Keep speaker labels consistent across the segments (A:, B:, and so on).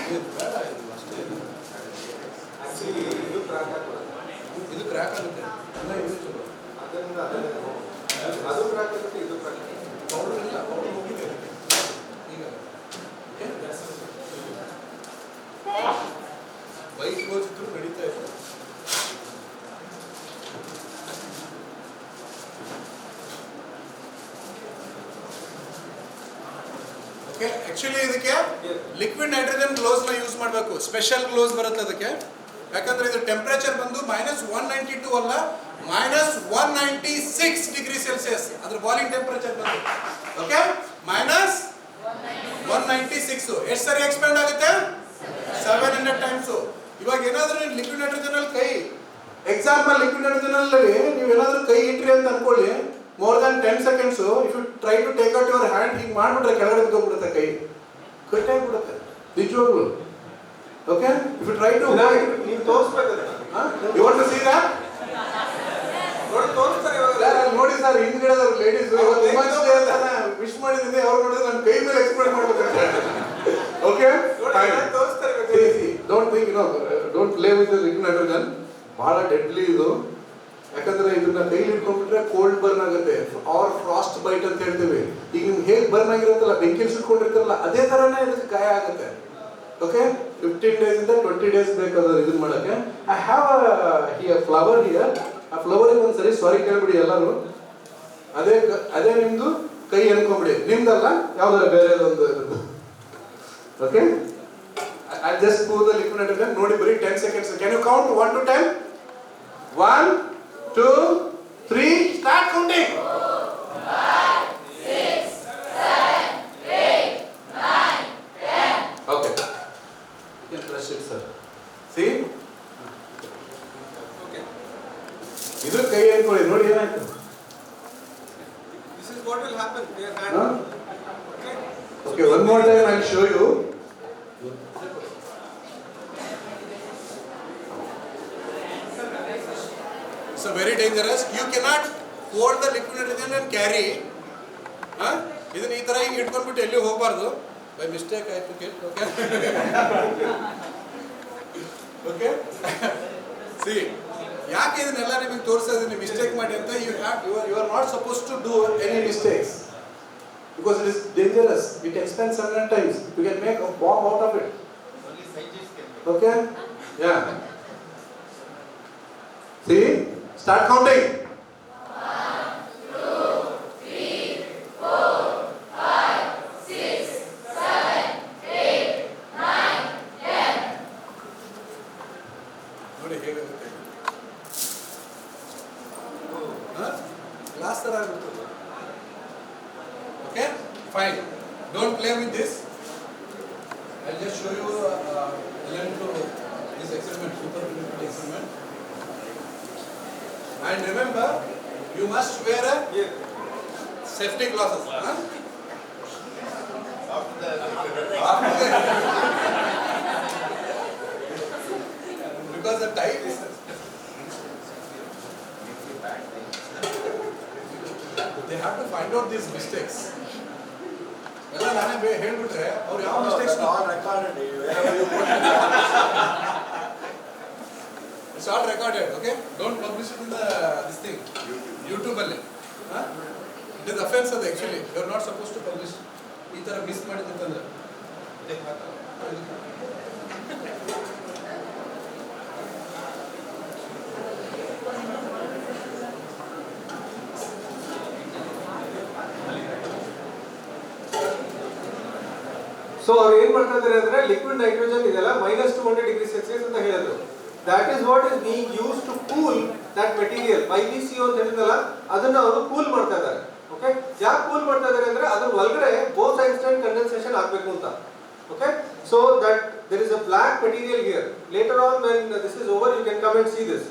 A: ಇದು ಕ್ರ್ಯಾಕ್ ಆಗುತ್ತೆ ಅದು ಕ್ರ್ಯಾಕ್ ಆಗುತ್ತೆ ಇದು ಕ್ರ್ಯಾಕ್ ಪೌಡರ್ ಇಲ್ಲ ಪೌಡರ್ ಹೋಗಿದೆ ಈಗ ಬೈಕ್ ಹೋಗಿದ್ರು ನಡೀತಾ ಇದೆ ಓಕೆ ಆಕ್ಚುಲಿ ಇದಕ್ಕೆ ಲಿಕ್ವಿಡ್ ನೈಟ್ರೋಜನ್ ಗ್ಲೋವ್ಸ್ ನ ಯೂಸ್ ಮಾಡಬೇಕು ಸ್ಪೆಷಲ್ ಗ್ಲೋವ್ಸ್ ಬರುತ್ತೆ ಅದಕ್ಕೆ ಯಾಕಂದ್ರೆ ಇದು ಟೆಂಪರೇಚರ್ ಬಂದು -192 ಅಲ್ಲ -196 ಡಿಗ್ರಿ ಸೆಲ್ಸಿಯಸ್ ಅದ್ರ ಬಾಯ್ಲಿಂಗ್ ಟೆಂಪರೇಚರ್ ಬಂದು ಓಕೆ -196 ಎಷ್ಟು ಸರಿ ಎಕ್ಸ್ಪ್ಯಾಂಡ್ ಆಗುತ್ತೆ 700 ಟೈಮ್ಸ್ ಇವಾಗ ಏನಾದರೂ ಲಿಕ್ವಿಡ್ ನೈಟ್ರೋಜನ್ ಅಲ್ಲಿ ಕೈ ಎಕ್ಸಾಂಪಲ್ ಲಿಕ್ವಿಡ್ ನೈಟ್ರೋಜನ್ ಅಲ್ಲಿ ನೀವು ಏನಾದರೂ ಕೈ ಇಟ್ರಿ ಅಂತ ಅನ್ಕೊಳ್ಳಿ more than 10 seconds if you try to take out your hand ಹೀಗೆ ಮಾಡ್ಬಿಟ್ರೆ ಕೆಳಗಡೆ ಬಿದ್ದೋಗ್ಬಿಡುತ್ತೆ ಕೈ ಕಟ್ ಆಗಿಬಿಡುತ್ತೆ ನಿಜವಾಗ್ಲೂ okay if you try to
B: ನೀವು ತೋರಿಸಬೇಕು
A: you want to see that
B: ನೋಡಿ ತೋರಿಸ್ತಾರೆ ಇವಾಗ
A: ನೋಡಿ ಸರ್ ಹಿಂದ್ಗಡೆ ಲೇಡೀಸ್ ವಿಶ್ ಮಾಡಿದ್ದೀನಿ ಅವ್ರು ನೋಡಿದ್ರೆ ನನ್ನ ಕೈ ಮೇಲೆ ಎಕ್ಸ್ಪ್ಲೇನ್ ಮಾಡ್ಬೇಕು ಓಕೆ
B: ತೋರಿಸ್ತಾರೆ
A: don't think don't play with liquid nitrogen ಬಹಳ ಡೆಡ್ಲಿ ಇದು ಯಾಕಂದ್ರೆ ಇದನ್ನ ಕೈಲಿ ಇಟ್ಕೊಂಡ್ಬಿಟ್ರೆ ಕೋಲ್ಡ್ ಬರ್ನ್ ಆಗುತ್ತೆ ಆರ್ ಫ್ರಾಸ್ಟ್ ಬೈಟ್ ಅಂತ ಹೇಳ್ತೀವಿ ಈಗ ನಿಮ್ಗೆ ಹೇಗೆ ಬರ್ನ್ ಆಗಿರುತ್ತಲ್ಲ ಬೆಂಕಿ ಸುಟ್ಕೊಂಡಿರ್ತಾರಲ್ಲ ಅದೇ ತರನೇ ಇದಕ್ಕೆ ಗಾಯ ಆಗುತ್ತೆ ಓಕೆ 15 days ಇಂದ 20 days ಬೇಕಾದ್ರೆ ಇದನ್ನ ಮಾಡಕ್ಕೆ I have here flower here ಆ ಫ್ಲವರಿಗೆ ಒಂದ್ಸರಿ ಸಾರಿ ಕೇಳ್ಬಿಡಿ ಎಲ್ಲರೂ ಅದೇ ನಿಮ್ದು ಕೈ ಅನ್ಕೊಂಬಿಡಿ ನಿಮ್ದಲ್ಲ ಯಾವ್ದಾರ ಬೇರೆದೊಂದು okay I just pour the liquid nitrogen ನೋಡಿ ಬರೀ 10 seconds can you count 1 to 10 1 2 3 start counting 5 6 7 8 9 10 okay you can press it sir see
B: okay
A: ಇದ್ರ ಕೈ ಅನ್ಕೊಳ್ಳಿ ನೋಡಿ ಏನಾಯ್ತು
B: this is what will happen their hand
A: okay one more time I'll show you it's a very dangerous you cannot hold the liquid nitrogen and carry ಇದನ್ನ ಈ ತರ ಹಿಂಗೆ ಇಟ್ಕೊಂಡ್ಬಿಟ್ಟು ಎಲ್ಲಿ ಹೋಗಬಾರ್ದು by mistake I took it okay okay see ಯಾಕೆ ಇದನ್ನೆಲ್ಲ ನಿಮಗೆ ತೋರಿಸ್ತಾ ಇದ್ದೀನಿ ಮಿಸ್ಟೇಕ್ ಮಾಡಿ ಅಂತ you are not suppose to do any mistakes because it is dangerous it expands several times you can make a bomb out of it
B: only scientists can make
A: okay yeah see start counting 1 2 3 4 5 6 7 8 9 10 ನೋಡಿ ಹೇಗಾಗುತ್ತೆ glass ತರ ಆಗುತ್ತೆ okay fine don't play with this I'll just show you learn to this experiment super experiment and remember you must wear a safety glasses
B: after
A: because the time is they have to find out these mistakes ಎಲ್ಲ ನಾನೇ ಹೇಳ್ಬಿಟ್ರೆ ಅವ್ರು ಯಾವ mistakes
B: all recorded
A: it's all recorded okay don't publish it in the this thing YouTube ಅಲ್ಲಿ it is offense ಅದು actually you are not supposed to publish ಈ ತರ miss ಮಾಡಿದಂತಂದ್ರೆ
B: so ಅವ್ರು ಏನ್ ಮಾಡ್ತಾ ಇದ್ದಾರೆ ಅಂದ್ರೆ ಲಿಕ್ವಿಡ್ ನೈಟ್ರೋಜನ್ ಇದೆಲ್ಲ -200 ಡಿಗ್ರಿ ಸೆಲ್ಸಿಯಸ್ ಅಂತ ಹೇಳಿದ್ರು that is what is being use to cool that material YbCO ಅಂತ ಹೇಳಿದ್ನಲ್ಲ ಅದನ್ನ ಅವರು ಕೂಲ್ ಮಾಡ್ತಾ ಇದ್ದಾರೆ ಓಕೆ ಯಾಕೆ ಕೂಲ್ ಮಾಡ್ತಾ ಇದ್ದಾರೆ ಅಂದ್ರೆ ಅದ್ರ ಒಳಗಡೆ ಬೋಸ್ ಐನ್ಸ್ಟೈನ್ ಕಂಡೆನ್ಸೇಷನ್ ಆಗಬೇಕು ಅಂತ okay so that there is a block material here later on when this is over you can come and see this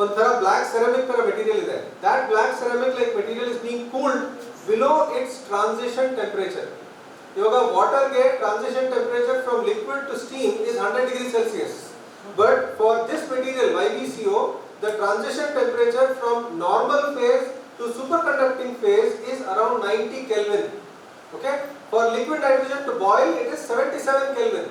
B: ಒಂಥರ ಬ್ಲಾಕ್ ಸೆರಾಮಿಕ್ ತರ ಮೆಟೀರಿಯಲ್ ಇದೆ that block ceramic like material is being cooled below its transition temperature ಇವಾಗ ವಾಟರ್ಗೆ transition temperature from liquid to steam is 100 degree Celsius but for this material YbCO the transition temperature from normal phase to superconducting phase is around 90 Kelvin okay for liquid nitrogen to boil it is 77 Kelvin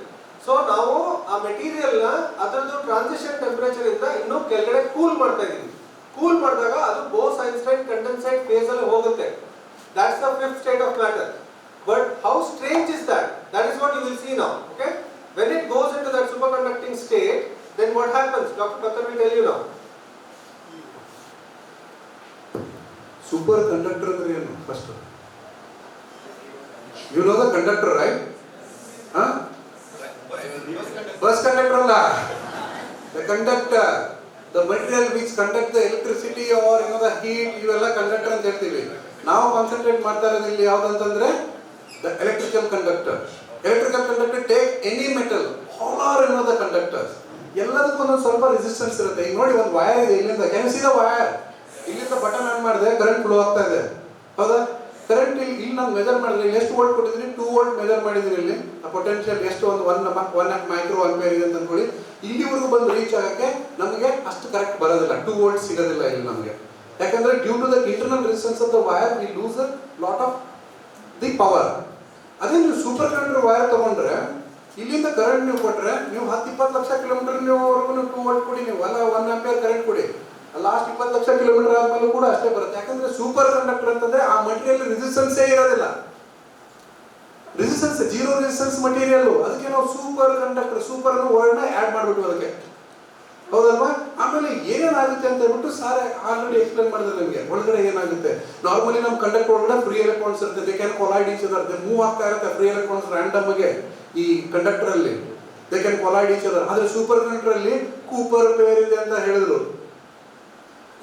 B: so ನಾವು ಆ material ನ ಅದರದ್ದು transition temperature ಇಂದ ಇನ್ನೂ ಕೆಳಗಡೆ cool ಮಾಡ್ತಾ ಇದೀವಿ. Cool ಮಾಡಿದಾಗ ಅದು ಬೋಸ್-ಐನ್ಸ್ಟೈನ್ ಕಂಡೆನ್ಸೇಟ್ ಫೇಸ್ ಅಲ್ಲಿ ಹೋಗುತ್ತೆ. That's the fifth state of matter. But how strange is that? That is what you will see now. Okay? When it goes into that superconducting state, then what happens? Dr. Pathar will tell you now.
A: Super conductor ಅಂದ್ರೆ ಏನು? First you know the conductor, right? Bus conductor ಅಲ್ಲ, the conductor, the material which conduct the electricity or the heat, ಇವೆಲ್ಲ conductor ಅಂತ ಹೇಳ್ತೀವಿ. ನಾವು concentrate ಮಾಡ್ತಾ ಇರೋದು ಇಲ್ಲಿ ಯಾವ್ದಂತಂದ್ರೆ the electrical conductor. Electrical conductor take any metal, all are the conductors. ಎಲ್ಲದಕ್ಕೂ ಒಂದೊಂದು ಸ್ವಲ್ಪ ರೆಸಿಸ್ಟೆನ್ಸ್ ಇರುತ್ತೆ. ಈಗ ನೋಡಿ, ಒಂದು ವೈರ್ ಇದೆ ಇಲ್ಲಿಂದ, ಕ್ಯಾನ್ ಸಿ ದ ವೈರ್, ಇಲ್ಲಿಂದ ಬಟನ್ ಆನ್ ಮಾಡಿದೆ, ಕರೆಂಟ್ ಫ್ಲೋ ಆಗ್ತಾ ಇದೆ, ಹೌದಾ? ಕರೆಂಟ್ ಇಲ್ಲಿ ನಾನು ಮೆಜರ್ ಮಾಡಿದ್ರೆ ಇಲ್ಲಿ ಎಷ್ಟು ವೋಲ್ಟ್ ಕೊಟ್ಟಿದ್ದೀನಿ? 2 ವೋಲ್ಟ್ ಮೆಜರ್ ಮಾಡಿದ್ದೀನಿ. ಇಲ್ಲಿ ಪೊಟೆನ್ಷಿಯಲ್ ಎಷ್ಟು? ಒಂದು 1 ಮೈಕ್ರೋ ಆಂಪಿಯರ್ ಇದೆ ಅಂತ ಅನ್ಕೊಳ್ಳಿ. ಇಲ್ಲಿವರೆಗೂ ಬಂದು ರೀಚ್ ಆಗಕ್ಕೆ ನಮಗೆ ಅಷ್ಟು ಕರೆಕ್ಟ್ ಬರೋದಿಲ್ಲ, 2 ವೋಲ್ಟ್ ಸಿಗೋದಿಲ್ಲ ಇಲ್ಲಿ ನಮಗೆ. ಯಾಕಂದ್ರೆ due to the internal resistance of the wire we lose a lot of the power. ಅದೇ ನೀವು ಸೂಪರ್ ಕಂಡಕ್ಟರ್ ವೈರ್ ತಗೊಂಡ್ರೆ ಇಲ್ಲಿಂದ ಕರೆಂಟ್ ನೀವು ಕೊಟ್ರೆ ನೀವು 10-20 ಲಕ್ಷ ಕಿಲೋಮೀಟರ್ ನೀವು 2 ವೋಲ್ಟ್ ಕೊಡಿ, ನೀವು 1 ಆಂಪಿಯರ್ ಕರೆಂಟ್ ಕೊಡಿ, ಲಾಸ್ಟ್ 20 ಲಕ್ಷ ಕಿಲೋಮೀಟರ್ ಆದ್ಮೇಲೆ ಕೂಡ ಅಷ್ಟೇ ಬರುತ್ತೆ. ಯಾಕಂದ್ರೆ ಸೂಪರ್ ಕಂಡಕ್ಟರ್ ಅಂತಂದ್ರೆ ಆ ಮಟೀರಿಯಲ್ ರೆಸಿಸ್ಟೆನ್ಸೇ ಇರೋದಿಲ್ಲ, ರೆಸಿಸ್ಟೆನ್ಸ್ ಜೀರೋ ರೆಸಿಸ್ಟೆನ್ಸ್ ಮಟೀರಿಯಲ್. ಅದಕ್ಕೆ ನಾವು ಸೂಪರ್ ಕಂಡಕ್ಟರ್, ಸೂಪರ್ ಅನ್ನೋ ವರ್ಡ್ ನ ಆಡ್ ಮಾಡ್ಬಿಟ್ಟು ಅದಕ್ಕೆ, ಹೌದಲ್ವಾ? ಆಮೇಲೆ ಏನೇನಾಗುತ್ತೆ ಅಂತ ಹೇಳ್ಬಿಟ್ಟು ಸಾರ್ ಆಲ್ರೆಡಿ ಎಕ್ಸ್ಪ್ಲೇನ್ ಮಾಡಿದ್ರೆ ನಿಮಗೆ ಒಳಗಡೆ ಏನಾಗುತ್ತೆ. ನಾರ್ಮಲಿ ನಮ್ಮ ಕಂಡಕ್ಟರ್ ಒಳಗಡೆ ಫ್ರೀ ಎಲೆಕ್ಟ್ರಾನ್ಸ್ ಇರುತ್ತೆ, they can collide each other, move ಆಗ್ತಾ ಇರುತ್ತೆ ಫ್ರೀ ಎಲೆಕ್ಟ್ರಾನ್ಸ್ ರ್ಯಾಂಡಮ್ ಆಗಿ ಈ ಕಂಡಕ್ಟರ್ ಅಲ್ಲಿ, they can collide each other. ಆದ್ರೆ ಸೂಪರ್ ಕಂಡಕ್ಟರ್ ಅಲ್ಲಿ ಕೂಪರ್ ಪೇರ್ ಇದೆ ಅಂತ ಹೇಳಿದ್ರು.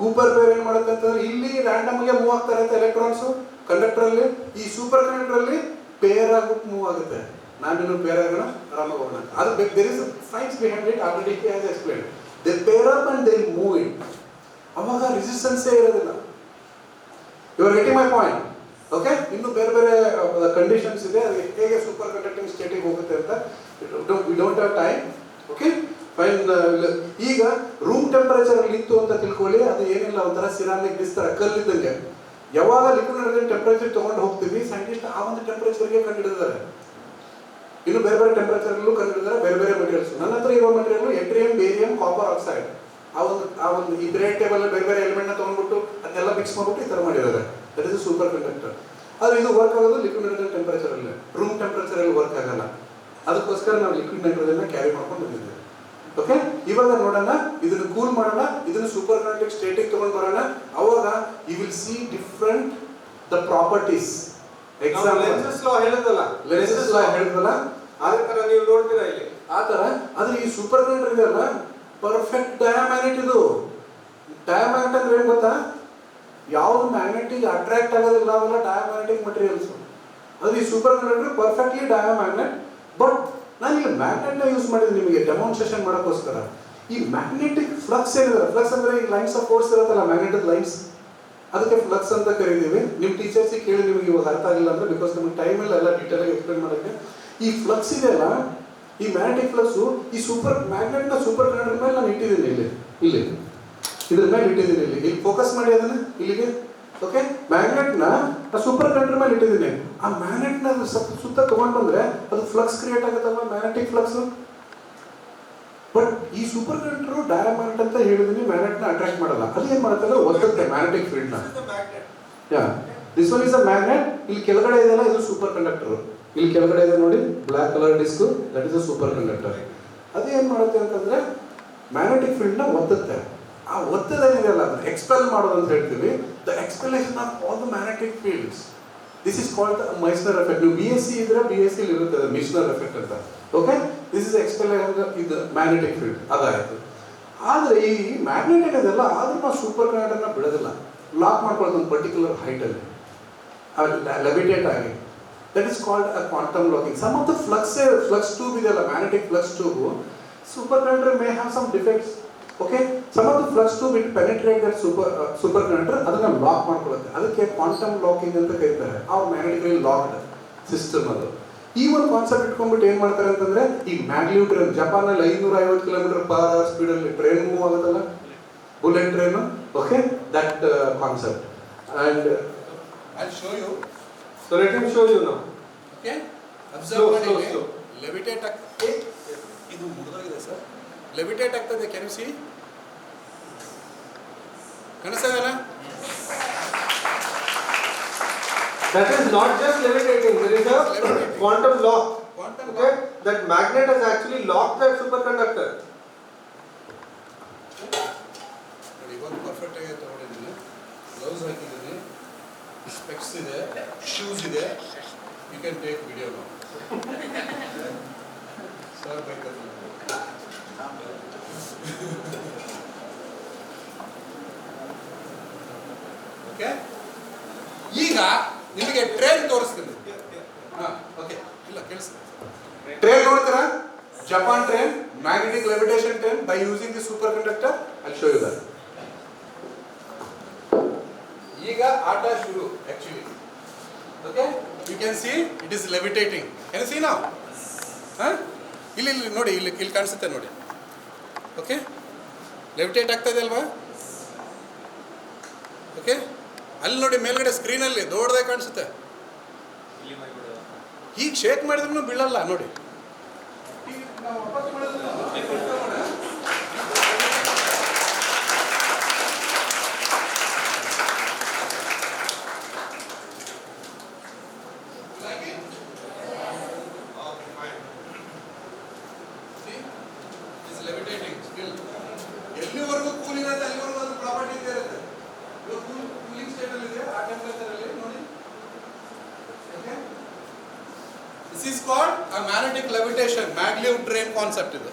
A: ಕೂಪರ್ ಪೇರ್ ಏನ್ ಮಾಡುತ್ತೆ ಅಂತಂದ್ರೆ ಇಲ್ಲಿ ರ್ಯಾಂಡಮ್ ಆಗಿ ಮೂವ್ ಆಗ್ತಾ ಇರುತ್ತೆ ಎಲೆಕ್ಟ್ರಾನ್ಸ್ ಕಂಡಕ್ಟರ್ ಅಲ್ಲಿ. ಈ ಸೂಪರ್ ಕಂಡಕ್ಟರ್ ಅಲ್ಲಿ ಪೇರ್ ಆಗ್ಬಿಟ್ಟು ಮೂವ್ ಆಗುತ್ತೆ. ನಾನಿನ್ನು ಪೇರ್ ಆಗೋಣ, ಆರಾಮಾಗಿ ಹೋಗೋಣ. ಅದು there is science behind it, already he has explained. They pair up and they move it. ಅವಾಗ ರೆಸಿಸ್ಟೆನ್ಸ್ ಇರೋದಿಲ್ಲ. You are getting my point? Okay. ಇನ್ನು ಬೇರೆ ಬೇರೆ ಕಂಡೀಷನ್ಸ್ ಇದೆ, ಅದು ಹೇಗೆ ಸೂಪರ್ ಕಂಡಕ್ಟಿಂಗ್ ಸ್ಟೇಟಿಗೆ ಹೋಗುತ್ತೆ ಅಂತ. We don't have time. Okay fine. ಈಗ ರೂಮ್ ಟೆಂಪರೇಚರ್ ಅಲ್ಲಿ ಇತ್ತು ಅಂತ ತಿಳ್ಕೊಳ್ಳಿ. ಅದು ಏನಿಲ್ಲ, ಒಂಥರ ಸಿರಾಮಿಕ್ ಡಿಸ್ ತರ ಕಲ್ಲಿದ್ದಂಗೆ. ಯಾವಾಗ ಲಿಕ್ವಿಡ್ ಹೈಡ್ರೋಜನ್ ಟೆಂಪರೇಚರ್ ತಗೊಂಡು ಹೋಗ್ತೀವಿ, ಸೈಂಟಿಸ್ಟ್ ಆ ಒಂದು ಟೆಂಪರೇಚರ್ಗೆ ಕಂಡುಹಿಡಿದಿದ್ದಾರೆ. ಇನ್ನು ಬೇರೆ ಬೇರೆ ಟೆಂಪರೇಚರ್ ಅಲ್ಲೂ ಕಂಡುಹಿಡಿದರೆ ಬೇರೆ ಬೇರೆ ಮೆಟೀರಿಯಲ್ಸ್. ನನ್ನ ಹತ್ರ ಇರೋ ಮೆಟೀರಿಯಲ್ ಎಟ್ರಿಯಂ, ಬೇರಿಯಂ, ಕಾಪರ್ ಆಕ್ಸೈಡ್. ಆ ಒಂದು ಈ ಪೀರಿಯಡ್ ಟೇಬಲ್ ಬೇರೆ ಬೇರೆ ಎಲಿಮೆಂಟ್ ನ ತಗೊಂಡ್ಬಿಟ್ಟು ಅದನ್ನೆಲ್ಲ ಮಿಕ್ಸ್ ಮಾಡ್ಬಿಟ್ಟು ಈ ತರ ಮಾಡಿದ್ದಾರೆ. That is super conductor. ಆದ್ರೆ ಇದು ವರ್ಕ್ ಆಗೋದು ಲಿಕ್ವಿಡ್ ನೈಟ್ರೋಜನ್ ಟೆಂಪರೇಚರ್ ಅಲ್ಲಿ, ರೂಮ್ ಟೆಂಪರೇಚರ್ ಅಲ್ಲಿ ವರ್ಕ್ ಆಗಲ್ಲ. ಅದಕ್ಕೋಸ್ಕರ ನಾವು ಲಿಕ್ವಿಡ್ ನೈಟ್ರೋಜನ್ ಕ್ಯಾರಿ ಮಾಡ್ಕೊಂಡು ಬಂದಿದ್ದೇವೆ. ಓಕೆ. ಇವಾಗ ನೋಡೋಣ, ಇದನ್ನು ಕೂಲ್ ಮಾಡೋಣ, ಇದನ್ನು ಸೂಪರ್ ಕಂಡಕ್ಟಿಂಗ್ ಸ್ಟೇಟಿಗೆ ತಗೊಂಡು ಬರೋಣ. ಅವಾಗ you will see different the properties.
B: Example lenses ಲಾ ಹೇಳಿದಲ್ಲ,
A: ಅದೇ ತರ ನೀವು ನೋಡ್ತೀರಾ ಇಲ್ಲಿ ಆ ತರ. ಆದ್ರೆ ಈ ಸೂಪರ್ ಕಂಡಕ್ಟರ್ ಇದೆಯಲ್ಲ, ಪರ್ಫೆಕ್ಟ್ ಡಯಾಮ್ಯಾಗ್ನೆಟ್. ಇದು ಡಯಾಮ್ಯಾಗ್ನೆಟ್ ಅಂದ್ರೆ ಏನ್ ಗೊತ್ತಾ? ಯಾವ್ದು ಮ್ಯಾಗ್ನೆಟಿಕ್ ಅಟ್ರಾಕ್ಟ್ ಆಗೋದಿಲ್ಲ ಅವೆಲ್ಲ ಡಯಾಮ್ಯಾಗ್ನೆಟಿಕ್ ಮಟೀರಿಯಲ್ಸ್. ಅದು ಈ ಸೂಪರ್ ಕಂಡಕ್ಟರ್ ಪರ್ಫೆಕ್ಟ್ಲಿ ಡಯಾಮ್ಯಾಗ್ನೆಟ್. ಬಟ್ ನಾನು ಈಗ ಮ್ಯಾಗ್ನೆಟ್ ನ ಯೂಸ್ ಮಾಡಿದ್ರೆ ನಿಮಗೆ ಡೆಮಾನ್ಸ್ಟ್ರೇಷನ್ ಮಾಡೋಕ್ಕೋಸ್ಕರ. ಈ ಮ್ಯಾಗ್ನೆಟಿಕ್ ಫ್ಲಕ್ಸ್ ಏನಿದೆ, ಫ್ಲಕ್ಸ್ ಅಂದ್ರೆ ಈ ಲೈನ್ಸ್ ಆಫ್ ಫೋರ್ಸ್ ಇರುತ್ತಲ್ಲ, ಮ್ಯಾಗ್ನೆಟಿಕ್ ಲೈನ್ಸ್, ಅದಕ್ಕೆ ಫ್ಲಕ್ಸ್ ಅಂತ ಕರೀತೀವಿ. ನಿಮ್ಮ ಟೀಚರ್ಸ್ ಕೇಳಿ ನಿಮಗೆ ಇವಾಗ ಅರ್ಥ ಆಗಿಲ್ಲ ಅಂದ್ರೆ, ಬಿಕಾಸ್ ನಮಗೆ ಟೈಮ್ ಇಲ್ಲ ಎಲ್ಲ ಡೀಟೇಲ್ ಆಗಿ ಎಕ್ಸ್ಪ್ಲೇನ್ ಮಾಡೋಕ್ಕೆ. ಈ ಫ್ಲಕ್ಸ್ ಇದೆಯಲ್ಲ, ಈ ಮ್ಯಾಗ್ನೆಟಿಕ್ ಫ್ಲಕ್ಸ್ ಈ ಸೂಪರ್ ಮ್ಯಾಗ್ನೆಟ್ ನ ಸೂಪರ್ ಕಂಡಕ್ಟರ್ ಮೇಲೆ ನಾನು ಇಟ್ಟಿದ್ದೀನಿ. ಇಲ್ಲಿ ಇದ್ರ ಮೇಲೆ ಇಟ್ಟಿದ್ದೀನಿ. ಇಲ್ಲಿ ಫೋಕಸ್ ಮಾಡಿ ಅದನ್ನ ಇಲ್ಲಿಗೆ. ಓಕೆ. ಮ್ಯಾಗ್ನೆಟ್ ನ ಸೂಪರ್ ಕಂಡಕ್ಟರ್ ಮೇಲೆ ಇಟ್ಟಿದ್ದೀನಿ. ಆ ಮ್ಯಾಗ್ನೆಟ್ ನ ಸುತ್ತ ತಗೊಂಡ್ ಬಂದ್ರೆ ಅದು ಫ್ಲಕ್ಸ್ ಕ್ರಿಯೇಟ್ ಆಗುತ್ತಲ್ವಾ, ಮ್ಯಾಗ್ನೆಟಿಕ್ ಫ್ಲಕ್ಸ್. ಬಟ್ ಈ ಸೂಪರ್ ಕಂಡಕ್ಟರ್ ಡಯಾಮ್ಯಾಗ್ನೆಟ್ ಅಂತ ಹೇಳಿದೀನಿ, ಮ್ಯಾಗ್ನೆಟ್ ನ ಅಟ್ರಾಕ್ಟ್ ಮಾಡಲ್ಲ. ಅದು ಏನ್ ಮಾಡುತ್ತೆ ಅಂದ್ರೆ ಒತ್ತುತ್ತೆ ಮ್ಯಾಗ್ನೆಟಿಕ್ ಫೀಲ್ಡ್ ನ. Yeah, this one is a magnet. ಇಲ್ಲಿ ಕೆಳಗಡೆ ಇದೆಯಲ್ಲ, ಇದು ಸೂಪರ್ ಕಂಡಕ್ಟರ್. ಇಲ್ಲಿ ಕೆಳಗಡೆ ಇದೆ ನೋಡಿ, black colour disc, that is a super conductor. ಅದು ಏನ್ ಮಾಡುತ್ತೆ ಅಂತಂದ್ರೆ ಮ್ಯಾಗ್ನೆಟಿಕ್ ಫೀಲ್ಡ್ ನ ಒತ್ತುತ್ತೆ. ಆ ಒತ್ತದೇನಿದೆಯಲ್ಲ ಅದನ್ನ ಎಕ್ಸ್ಪೆಲ್ ಮಾಡೋದು ಅಂತ ಹೇಳ್ತೀವಿ. The expulsion of all the magnetic fields. This is called the Meissner effect. ನೀವು BSc ಇದ್ರೆ BSc ಇರುತ್ತೆ ಮಿಸ್ನರ್ ಎಫೆಕ್ಟ್ ಅಂತ. ಓಕೆ. ದಿಸ್ ಇಸ್ ಎಕ್ಸ್ಪೆಲೇಷನ್ ಇದು ಮ್ಯಾಗ್ನೆಟಿಕ್ ಫೀಲ್ಡ್. ಅದಾಯ್ತು. ಆದ್ರೆ ಈ ಮ್ಯಾಗ್ನೆಟ್ ಏನಿದೆಲ್ಲ ಆದ್ರೂ ನಾವು ಸೂಪರ್ ಕಂಡಕ್ಟರ್ ನ ಬಿಡೋದಿಲ್ಲ, ಲಾಕ್ ಮಾಡ್ಕೊಳ್ಳೋದು ಒಂದು ಪರ್ಟಿಕ್ಯುಲರ್ ಹೈಟ್ ಅಲ್ಲಿ, ಲೆವಿಟೇಟ್ ಆಗಿ. That is called a quantum locking. Some of the flux tube ಇದೆಯಲ್ಲ, magnetic flux tube, superconductor may have some defects. Okay, some of the flux tube it penetrate that superconductor, ಅದನ್ನ lock ಮಾಡ್ಕೊಳ್ಳುತ್ತೆ. ಅದಕ್ಕೆ quantum locking ಅಂತ ಕರೀತಾರೆ. ಆ ಮ್ಯಾಗ್ನೆಟಿಕಲಿ locked system ಅದು. ಈ ಒಂದು concept ಇಟ್ಕೊಂಡ್ಬಿಟ್ಟು ಏನ್ ಮಾಡ್ತಾರೆ ಅಂತಂದ್ರೆ, ಈ ಮ್ಯಾಗ್ಲಿವ್ ಟ್ರೈನ್ ಜಪಾನ್ ನಲ್ಲಿ 550 km/h ಸ್ಪೀಡ್ ಅಲ್ಲಿ ಟ್ರೈನ್ ಮೂವ್ ಆಗುತ್ತಲ್ಲ, bullet train. Okay, that concept. And I'll show you.
B: So let him show you now.
A: Okay, observe.
B: Slow.
A: Levitate. Sir levitate ಆಗ್ತದೆ. ಕ್ಯಾನ್ ಯು ಸಿ ಕಾಣಿಸ್ತದಲ್ಲ?
B: That is not just levitating, there is a
A: Levitating.
B: quantum lock.
A: Quantum
B: Okay,
A: lock.
B: that magnet has actually locked that superconductor.
A: ನೋಡಿ ಇವಾಗ perfect ಆಗಿ ತಗೊಂಡಿದ್ದೀನಿ, gloves ಹಾಕಿದ್ದೀನಿ, specs ಇದೆ, shoes ಇದೆ. You can take video ನಾವು sir ಬೇಕಾದ್ರೆ. ಓಕೆ, ಈಗ ನಿಮಗೆ ಟ್ರೈನ್ ತೋರಿಸ್ತೀನಿ. ಹಾಂ ಓಕೆ, ಇಲ್ಲ ಕೇಳಿಸ್ತೀನಿ. ಟ್ರೈನ್ ನೋಡ್ತೀರಾ? Japan train, magnetic levitation train by using the super conductor. I show you that. ಈಗ ಆಟ ಶುರು actually. Okay, you can see it is levitating. Can see ನಾವು? ಹಾಂ, ಇಲ್ಲಿ ಇಲ್ಲಿ ನೋಡಿ, ಇಲ್ಲಿ ಕಾಣಿಸುತ್ತೆ ನೋಡಿ. ಓಕೆ, ಲೆವಿಟೇಟ್ ಆಗ್ತಾ ಇದೆ ಅಲ್ವಾ? ಓಕೆ, ಅಲ್ಲಿ ನೋಡಿ ಮೇಲ್ಗಡೆ ಸ್ಕ್ರೀನಲ್ಲಿ ದೊಡ್ಡದಾಗಿ ಕಾಣಿಸುತ್ತೆ. ಈಗ ಶೇಕ್ ಮಾಡಿದ್ರೂ ಬೀಳಲ್ಲ ನೋಡಿ. ಎಲ್ಲಿವರೆಗೂ ಕೂಲ್ ಇರುತ್ತೆ ಅಲ್ಲಿವರೆಗೂ ಅದು ಪ್ರಾಪರ್ಟಿ ಇರುತ್ತೆ. ಕೂಲಿಂಗ್ ಸ್ಟೇಟ್ ಅಲ್ಲಿ ಇದೆ, ಆ ಟೆಂಪರೇಚರ್ ಅಲ್ಲಿ ನೋಡಿ. Okay, this is called a magnetic levitation, maglev train concept ಇದು.